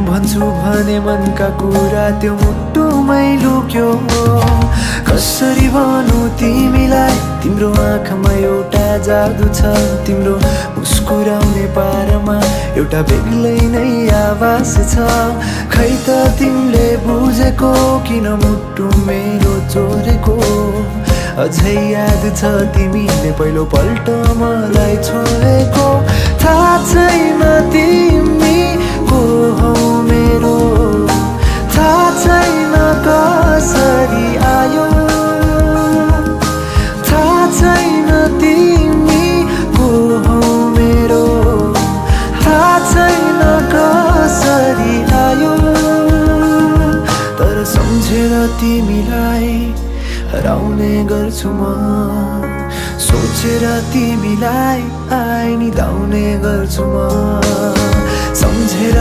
भन्छु भने मनका कुरा त्यो मुटुमै लुक्यो। कसरी भनौँ तिमीलाई, तिम्रो आँखामा एउटा जादु छ, तिम्रो मुस्कुराउने पारामा एउटा बेग्लै नै आवाज छ। खै त तिमीले बुझेको किन मुटु मेरो चोरेको, अझै याद छ तिमीले पहिलो पल्ट मलाई छोडेको। थाहा छैन तिमी को हौ मेरो, थाहा छैन कसरी आयो, थाहा छैन तिमी को हौ मेरो, थाहा छैन कसरी आयो। तर सम्झेर तिमीलाई हराउने गर्छु म, सोचेर तिमीलाई निदाउने गर्छु म, सम्झेर